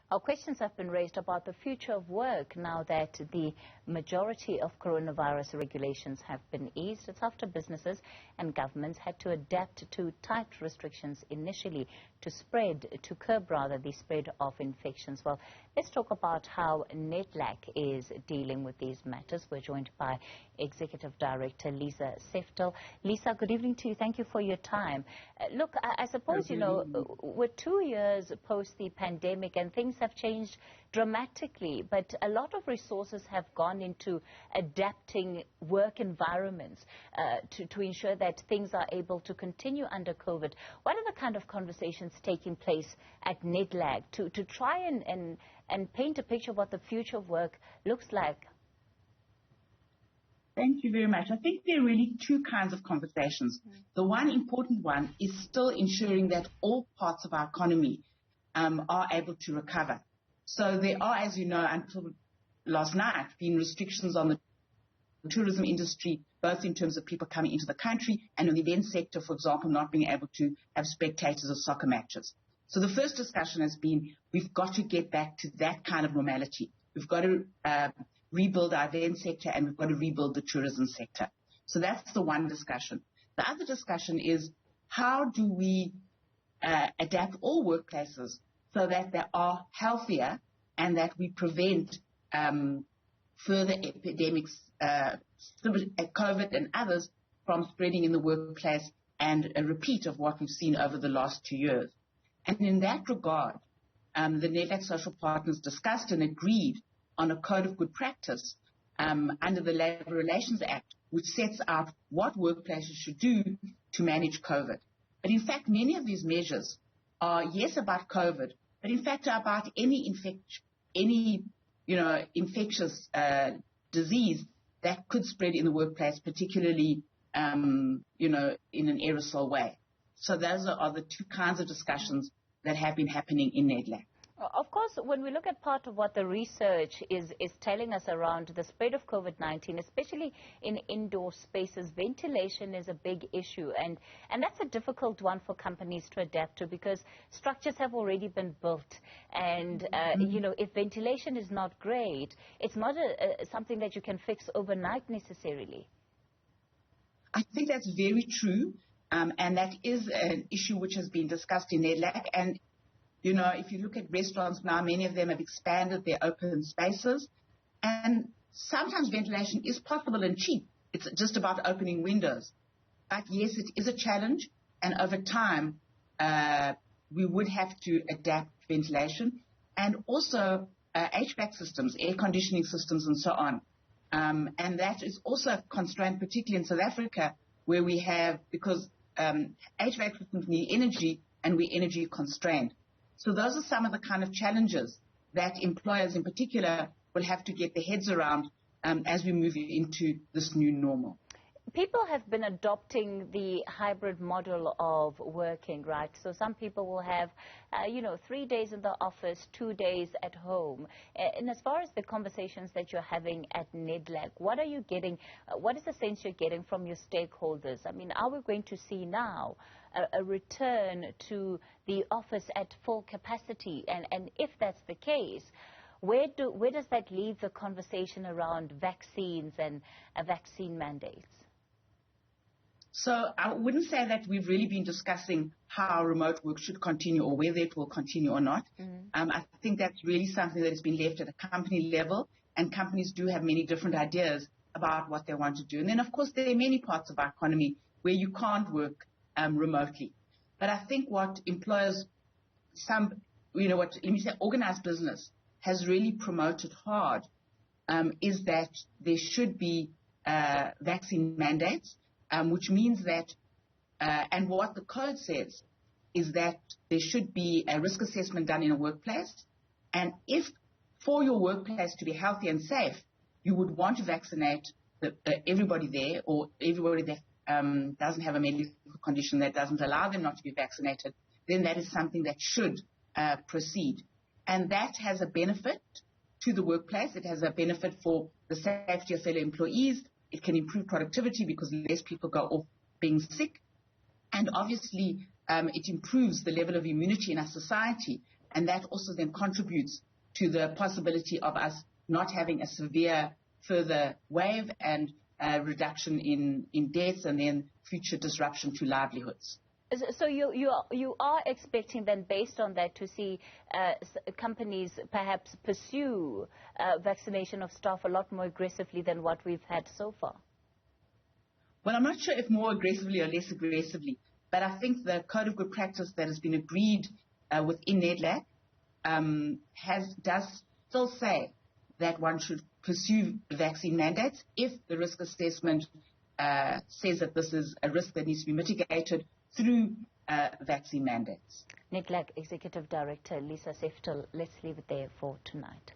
Our questions have been raised about the future of work now that the majority of coronavirus regulations have been eased. It's after businesses and governments had to adapt to tight restrictions initially to curb the spread of infections. Well, let's talk about how Nedlac is dealing with these matters. We're joined by Executive Director Seftel. Lisa, good evening to you. Thank you for your time. Look, I suppose, we're 2 years post the pandemic and things have changed dramatically, but a lot of resources have gone into adapting work environments to ensure that things are able to continue under COVID. What are the kind of conversations taking place at Nedlac to try and paint a picture of what the future of work looks like? Thank you very much. I think there are really two kinds of conversations. The one important one is still ensuring that all parts of our economy are able to recover. So there are, as you know, until last night, been restrictions on the tourism industry, both in terms of people coming into the country and in the event sector, for example, not being able to have spectators of soccer matches. So the first discussion has been, we've got to get back to that kind of normality. We've got to rebuild our event sector and we've got to rebuild the tourism sector. So that's the one discussion. The other discussion is, how do we adapt all workplaces so that they are healthier and that we prevent further epidemics, COVID and others, from spreading in the workplace and a repeat of what we've seen over the last 2 years. And in that regard, the Nedlac social partners discussed and agreed on a code of good practice under the Labour Relations Act, which sets out what workplaces should do to manage COVID. But in fact, many of these measures are, yes, about COVID, but in fact are about any infectious disease that could spread in the workplace, particularly, in an aerosol way. So those are the two kinds of discussions that have been happening in Nedlac. Of course, when we look at part of what the research is telling us around the spread of COVID-19, especially in indoor spaces, ventilation is a big issue. And that's a difficult one for companies to adapt to because structures have already been built. And, if ventilation is not great, it's not something that you can fix overnight necessarily. I think that's very true. And that is an issue which has been discussed in Nedlac. And if you look at restaurants now, many of them have expanded their open spaces. And sometimes ventilation is possible and cheap. It's just about opening windows. But yes, it is a challenge. And over time, we would have to adapt ventilation and also HVAC systems, air conditioning systems, and so on. And that is also a constraint, particularly in South Africa, where we have, because HVAC systems need energy and we're energy constrained. So those are some of the kind of challenges that employers in particular will have to get their heads around as we move into this new normal. People have been adopting the hybrid model of working, right? So some people will have, 3 days in the office, 2 days at home. And as far as the conversations that you're having at Nedlac, what are you getting? What is the sense you're getting from your stakeholders? I mean, are we going to see now a return to the office at full capacity? And if that's the case, where does that leave the conversation around vaccines and vaccine mandates? So I wouldn't say that we've really been discussing how remote work should continue or whether it will continue or not. I think that's really something that has been left at a company level, and companies do have many different ideas about what they want to do. And then, of course, there are many parts of our economy where you can't work remotely. But I think what employers, organized business has really promoted hard is that there should be vaccine mandates. Which means that, and what the code says is that there should be a risk assessment done in a workplace. And if for your workplace to be healthy and safe, you would want to vaccinate everybody there, or everybody that doesn't have a medical condition that doesn't allow them not to be vaccinated, then that is something that should proceed. And that has a benefit to the workplace. It has a benefit for the safety of fellow employees. It can improve productivity because less people go off being sick. And obviously, it improves the level of immunity in our society and that also then contributes to the possibility of us not having a severe further wave and reduction in deaths and then future disruption to livelihoods. So you are expecting then, based on that, to see companies perhaps pursue vaccination of staff a lot more aggressively than what we've had so far? Well, I'm not sure if more aggressively or less aggressively, but I think the code of good practice that has been agreed within Nedlac does still say that one should pursue vaccine mandates if the risk assessment says that this is a risk that needs to be mitigated through vaccine mandates. Nedlac Executive Director Lisa Seftel, let's leave it there for tonight.